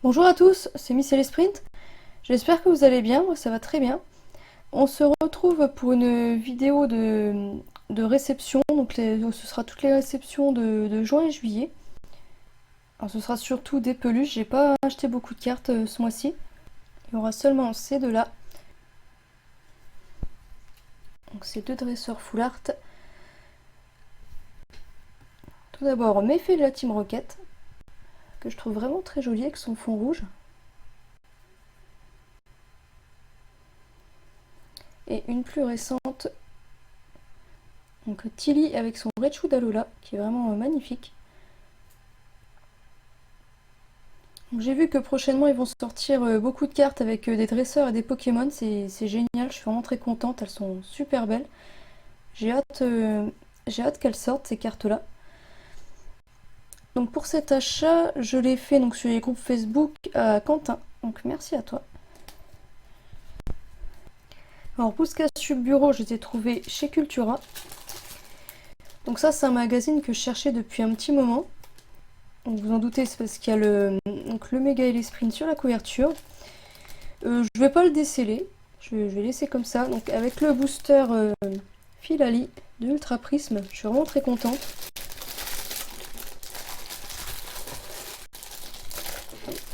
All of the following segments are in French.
Bonjour à tous, c'est Miss Ellie Sprint. J'espère que vous allez bien, moi ça va très bien. On se retrouve pour une vidéo de réception, donc ce sera toutes les réceptions de juin et juillet. Alors ce sera surtout des peluches, j'ai pas acheté beaucoup de cartes ce mois-ci. Il y aura seulement ces deux-là. Donc ces deux dresseurs full art. Tout d'abord Méfait de la Team Rocket, que je trouve vraiment très joli avec son fond rouge. Et une plus récente, donc Tilly avec son Raichu d'Alola, qui est vraiment magnifique. J'ai vu que prochainement ils vont sortir beaucoup de cartes avec des dresseurs et des Pokémon, c'est génial, je suis vraiment très contente, elles sont super belles. J'ai hâte qu'elles sortent ces cartes-là. Donc pour cet achat, je l'ai fait donc sur les groupes Facebook à Quentin, donc merci à toi. Alors Bouscassu Bureau, je les ai trouvés chez Cultura. Donc ça c'est un magazine que je cherchais depuis un petit moment. Donc vous en doutez, c'est parce qu'il y a le Mega Ellie Sprint sur la couverture. Je vais pas le déceler, je vais laisser comme ça. Donc avec le booster Filali de Ultra Prisme, je suis vraiment très contente.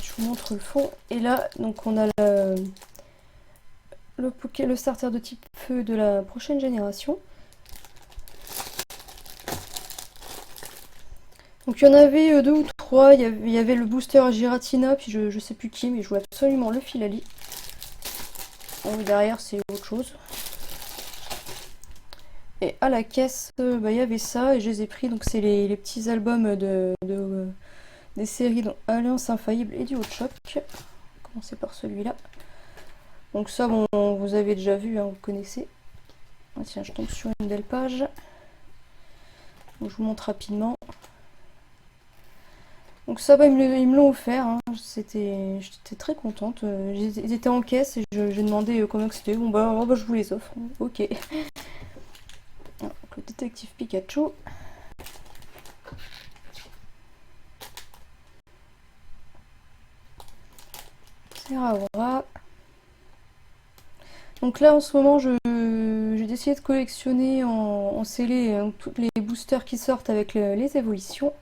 Je vous montre le fond. Et là, donc on a le starter de type feu de la prochaine génération. Donc il y en avait deux ou trois, il y avait le booster Giratina, puis je sais plus qui, mais je voulais absolument le Filali. Bon, derrière c'est autre chose. Et à la caisse, il y avait ça, et je les ai pris, donc c'est les petits albums des séries dont Alliance Infaillible et du Hot Choc. On va commencer par celui-là. Donc ça, bon, vous avez déjà vu, hein, vous connaissez. Ah, tiens, je tombe sur une belle page. Donc je vous montre rapidement. Donc ça, ils me l'ont offert, hein. J'étais très contente. Ils étaient en caisse et j'ai demandé combien que c'était. Bon bah, je vous les offre. Ok. Donc, le détective Pikachu. Serraora. Donc là en ce moment j'ai décidé de collectionner en scellé tous les boosters qui sortent avec les évolutions.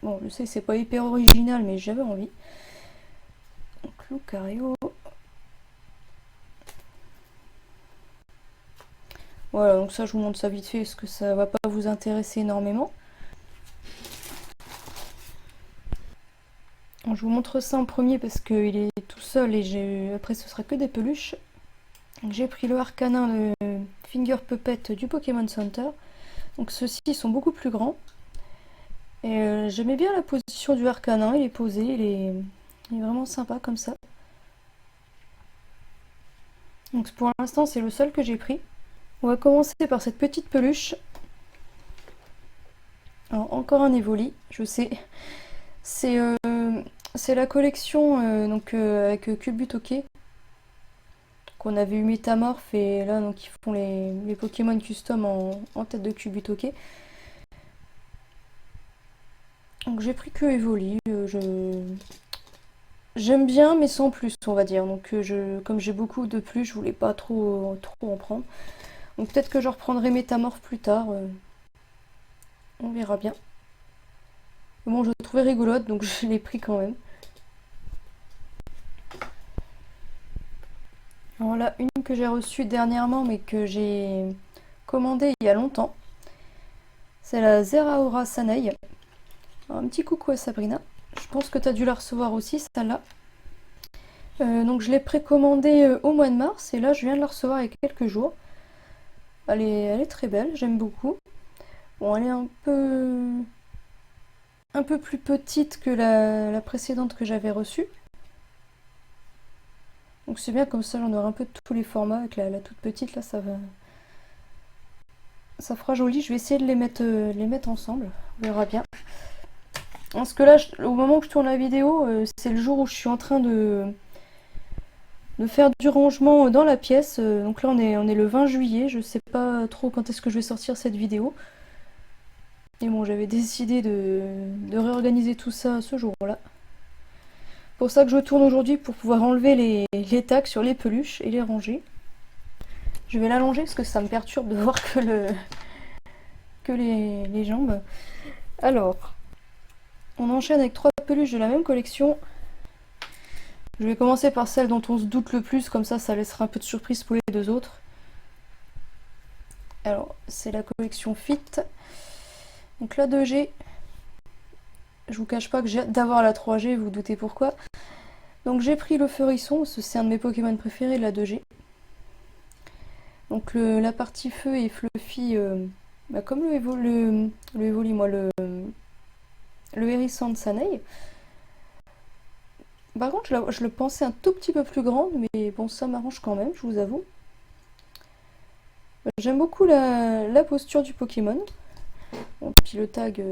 Bon, je sais que c'est pas hyper original, mais j'avais envie. Donc Lucario. Voilà, donc ça je vous montre ça vite fait parce que ça va pas vous intéresser énormément. Je vous montre ça en premier parce qu'il est tout seul et après ce sera que des peluches. J'ai pris le Arcanin, le Finger Puppet du Pokémon Center. Donc ceux-ci sont beaucoup plus grands. Et j'aimais bien la position du Arcanin, il est posé, il est vraiment sympa comme ça. Donc pour l'instant c'est le seul que j'ai pris. On va commencer par cette petite peluche. Alors encore un Evoli, je sais. C'est la collection avec Cubutoke. Qu'on avait eu Métamorphe et là donc ils font les Pokémon custom en tête de Cubutoke. Donc j'ai pris que Evoli. J'aime bien mais sans plus on va dire. Donc comme j'ai beaucoup de plus, je voulais pas trop en prendre. Donc peut-être que je reprendrai Métamorphe plus tard. On verra bien. Bon, je le trouvais rigolote donc je l'ai pris quand même. Alors là, une que j'ai reçue dernièrement mais que j'ai commandée il y a longtemps. C'est la Zeraora Sanei. Alors, un petit coucou à Sabrina. Je pense que tu as dû la recevoir aussi, celle-là. Donc je l'ai précommandée au mois de mars et là je viens de la recevoir il y a quelques jours. Elle est très belle, j'aime beaucoup. Bon, elle est un peu plus petite que la précédente que j'avais reçue. Donc c'est bien comme ça, j'en aurai un peu de tous les formats. Avec la toute petite, là, ça fera joli. Je vais essayer de les mettre ensemble. On verra bien. Parce que là, au moment où je tourne la vidéo, c'est le jour où je suis en train de faire du rangement dans la pièce. Donc là, on est le 20 juillet. Je sais pas trop quand est-ce que je vais sortir cette vidéo. Et bon, j'avais décidé de réorganiser tout ça ce jour-là. Pour ça que je tourne aujourd'hui pour pouvoir enlever les tags sur les peluches et les ranger. Je vais l'allonger parce que ça me perturbe de voir que les jambes. Alors, on enchaîne avec 3 peluches de la même collection. Je vais commencer par celle dont on se doute le plus, comme ça laissera un peu de surprise pour les 2 autres. Alors, c'est la collection Fit. Donc la 2G, je vous cache pas que j'ai hâte d'avoir la 3G, vous vous doutez pourquoi. Donc j'ai pris le Feurisson, c'est un de mes Pokémon préférés, la 2G. Donc la partie feu est fluffy, comme le Evoli, moi, le Hérissant de Saneig. Par contre, je le pensais un tout petit peu plus grand, mais bon, ça m'arrange quand même, je vous avoue. J'aime beaucoup la posture du Pokémon. Bon, puis le tag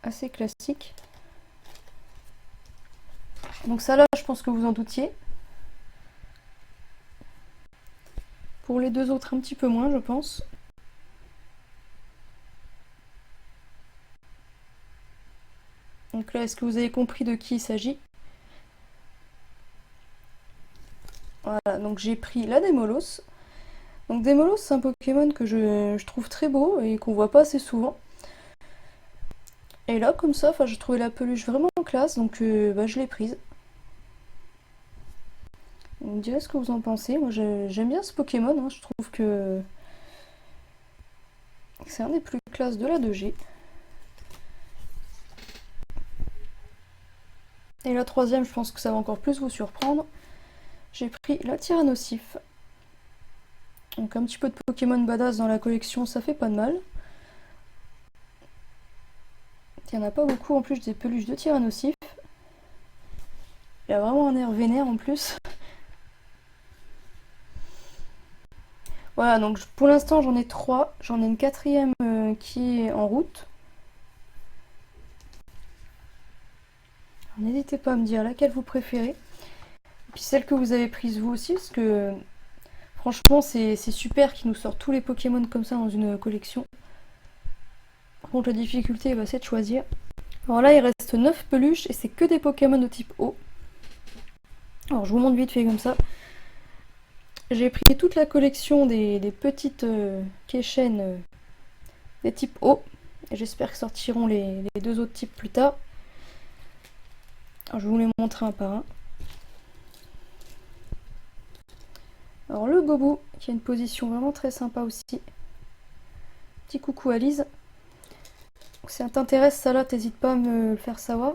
assez classique. Donc ça là, je pense que vous en doutiez. Pour les 2 autres, un petit peu moins, je pense. Donc là, est-ce que vous avez compris de qui il s'agit? Voilà, donc j'ai pris la Démolos. Donc Démolos, c'est un Pokémon que je trouve très beau et qu'on voit pas assez souvent. Et là, comme ça, je trouvais la peluche vraiment classe, donc je l'ai prise. Vous me direz ce que vous en pensez. Moi, j'aime bien ce Pokémon, hein. Je trouve que c'est un des plus classes de la 2G. Et la 3e, je pense que ça va encore plus vous surprendre. J'ai pris la Tyrannosif. Donc un petit peu de Pokémon badass dans la collection, ça fait pas de mal. Il n'y en a pas beaucoup, en plus des peluches de Tyrannosif. Il a vraiment un air vénère en plus. Voilà, donc pour l'instant j'en ai 3. J'en ai une 4e qui est en route. N'hésitez pas à me dire laquelle vous préférez. Et puis celle que vous avez prise vous aussi, parce que franchement c'est super qu'ils nous sortent tous les Pokémon comme ça dans une collection. Par contre la difficulté c'est de choisir. Alors là il reste 9 peluches et c'est que des Pokémon de type eau. Alors je vous montre vite fait comme ça. J'ai pris toute la collection des petites Keischen des types eau. Et j'espère que sortiront les 2 autres types plus tard. Alors, je vais vous les montrer un par un. Alors le Bobou, qui a une position vraiment très sympa aussi. Petit coucou à Lise. Donc, si ça t'intéresse ça là, t'hésites pas à me le faire savoir.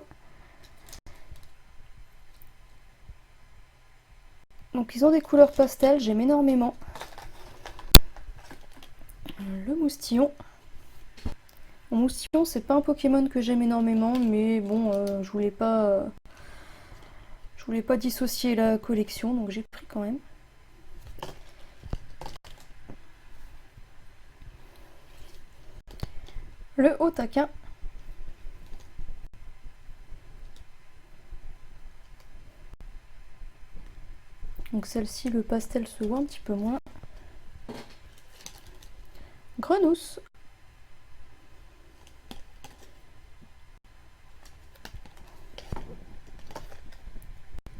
Donc ils ont des couleurs pastel, j'aime énormément. Le Moustillon. Bon, Moustillon, c'est pas un Pokémon que j'aime énormément, mais bon, je voulais pas dissocier la collection, donc j'ai pris quand même. Le haut taquin. Donc celle-ci, le pastel se voit un petit peu moins. Grenousse.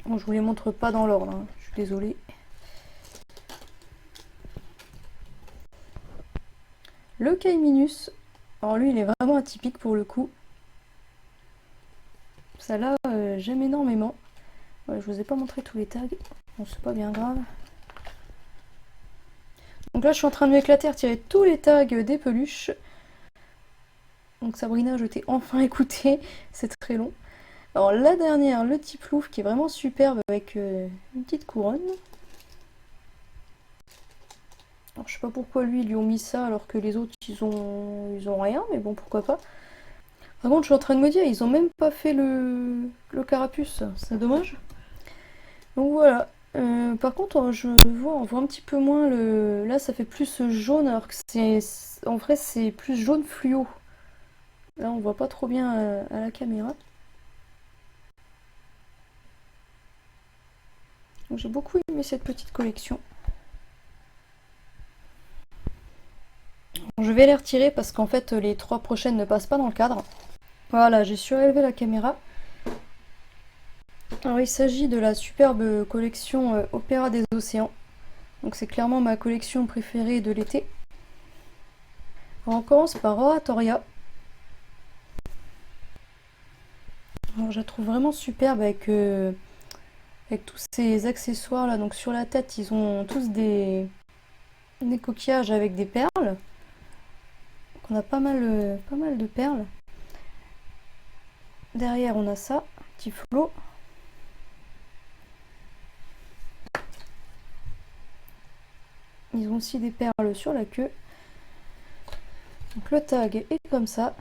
Bon, je vous les montre pas dans l'ordre, hein. Je suis désolée. Le Caiminus. Alors lui, il est vraiment atypique pour le coup. Ça là, j'aime énormément. Ouais, je vous ai pas montré tous les tags. Bon, c'est pas bien grave. Donc là, je suis en train de m'éclater à retirer tous les tags des peluches. Donc Sabrina, je t'ai enfin écouté. C'est très long. Alors la dernière, le type Louf, qui est vraiment superbe avec une petite couronne. Alors, je sais pas pourquoi lui, ils lui ont mis ça alors que les autres, ils ont rien. Mais bon, pourquoi pas. Par contre, je suis en train de me dire, ils ont même pas fait le carapuce. C'est dommage. Donc voilà. Par contre, on voit un petit peu moins le... Là, ça fait plus jaune, alors que en vrai, c'est plus jaune fluo. Là, on voit pas trop bien à la caméra. Donc j'ai beaucoup aimé cette petite collection. Je vais les retirer parce qu'en fait les 3 prochaines ne passent pas dans le cadre. Voilà, j'ai surélevé la caméra. Alors il s'agit de la superbe collection Opéra des Océans. Donc c'est clairement ma collection préférée de l'été. Alors on commence par Oratoria. Alors je la trouve vraiment superbe avec tous ces accessoires là. Donc sur la tête ils ont tous des coquillages avec des perles. Donc on a pas mal de perles. Derrière on a ça, petit flot. Ils ont aussi des perles sur la queue. Donc le tag est comme ça.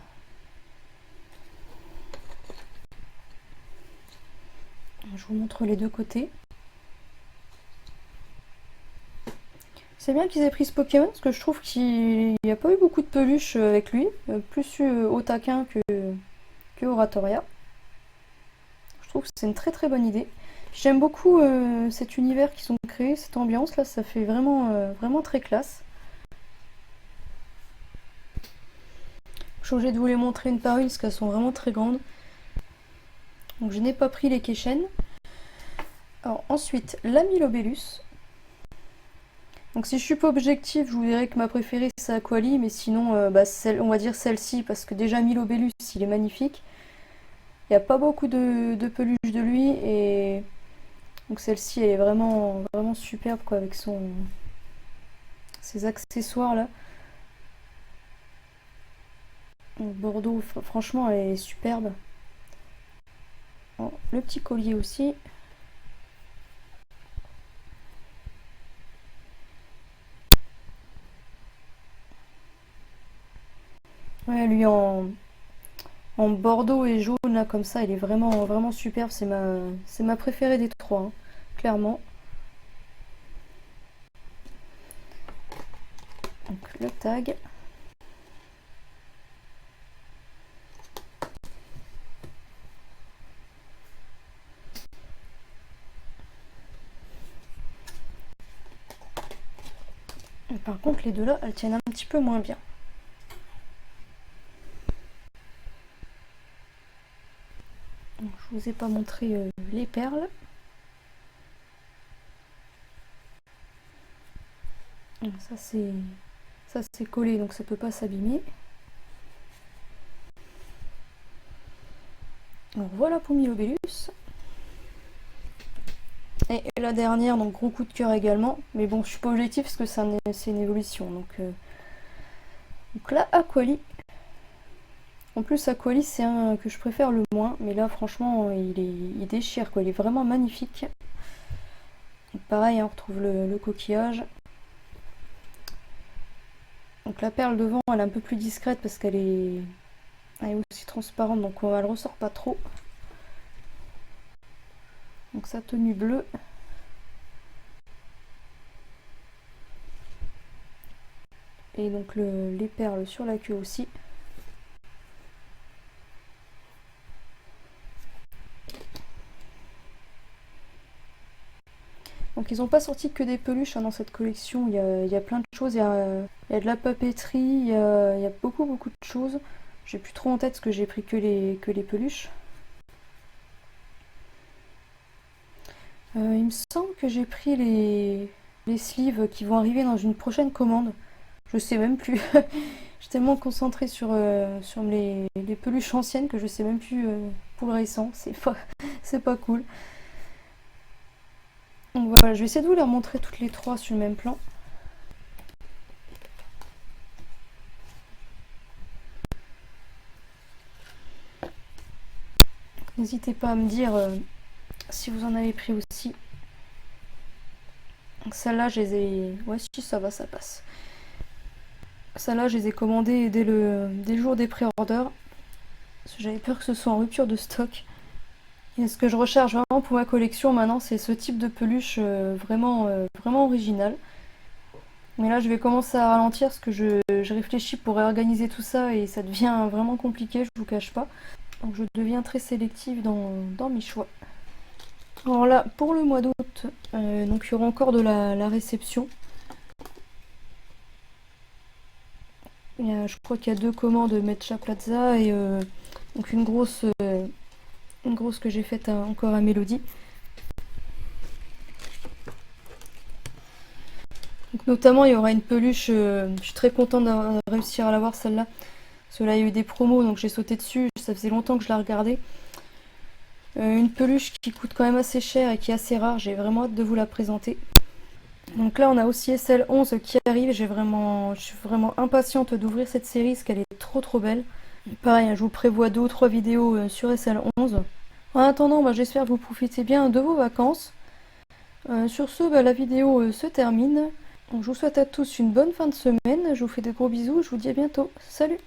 Je vous montre les deux côtés. C'est bien qu'ils aient pris ce Pokémon parce que je trouve qu'il n'y a pas eu beaucoup de peluches avec lui. Plus au taquin que Oratoria. Je trouve que c'est une très très bonne idée. J'aime beaucoup cet univers qu'ils ont créé, cette ambiance là, ça fait vraiment très classe. Je suis obligée de vous les montrer une par une parce qu'elles sont vraiment très grandes. Donc je n'ai pas pris les Kechen. Alors ensuite, la Milobellus. Donc si je suis pas objective, je vous dirais que ma préférée c'est Aquali, mais sinon on va dire celle-ci parce que déjà Milobellus il est magnifique. Il n'y a pas beaucoup de peluches de lui et donc celle-ci elle est vraiment superbe quoi avec ses accessoires là. Donc, Bordeaux, franchement elle est superbe. Alors, le petit collier aussi. Ouais, lui en bordeaux et jaune là comme ça, il est vraiment superbe. C'est ma préférée des trois, hein, clairement. Donc le tag. Et par contre les deux là, elles tiennent un petit peu moins bien. Donc, je vous ai pas montré les perles. Ça c'est collé donc ça peut pas s'abîmer. Donc voilà pour Milobellus. Et la dernière, donc gros coup de cœur également. Mais bon, je suis pas objectif parce que c'est une évolution. Donc là, Aquali. En plus, Aquali, c'est un que je préfère le moins. Mais là, franchement, il déchire, quoi. Il est vraiment magnifique. Donc, pareil, hein, on retrouve le coquillage. Donc la perle devant, elle est un peu plus discrète parce qu'elle est aussi transparente. Donc elle ressort pas trop. Donc sa tenue bleue. Et donc les perles sur la queue aussi. Donc ils n'ont pas sorti que des peluches hein, dans cette collection, il y a plein de choses, il y a de la papeterie, il y a beaucoup de choses. J'ai plus trop en tête parce que j'ai pris que les peluches. Il me semble que j'ai pris les sleeves qui vont arriver dans une prochaine commande. Je sais même plus. Je suis tellement concentrée sur les peluches anciennes que je sais même plus pour le récent. C'est pas cool. Donc voilà, je vais essayer de vous les remontrer toutes les trois sur le même plan. N'hésitez pas à me dire si vous en avez pris aussi. Celle-là, je les ai... Ouais, si ça va, ça passe. Celle-là, je les ai commandées dès le jour des pré-orders. Parce que j'avais peur que ce soit en rupture de stock. Et ce que je recherche vraiment pour ma collection maintenant, c'est ce type de peluche vraiment original. Mais là, je vais commencer à ralentir parce que je réfléchis pour réorganiser tout ça et ça devient vraiment compliqué, je vous cache pas. Donc je deviens très sélective dans mes choix. Alors là, pour le mois d'août, donc il y aura encore de la réception. Je crois qu'il y a 2 commandes Matcha Plaza et donc une grosse que j'ai faite encore à Mélodie. Donc notamment il y aura une peluche, je suis très contente de réussir à l'avoir celle-là. Parce que là il y a eu des promos donc j'ai sauté dessus, ça faisait longtemps que je la regardais. Une peluche qui coûte quand même assez cher et qui est assez rare, j'ai vraiment hâte de vous la présenter. Donc là on a aussi SL11 qui arrive, je suis vraiment impatiente d'ouvrir cette série parce qu'elle est trop belle. Pareil, je vous prévois 2 ou 3 vidéos sur SL11. En attendant, j'espère que vous profitez bien de vos vacances. Sur ce, la vidéo se termine. Donc, je vous souhaite à tous une bonne fin de semaine. Je vous fais de gros bisous. Je vous dis à bientôt. Salut!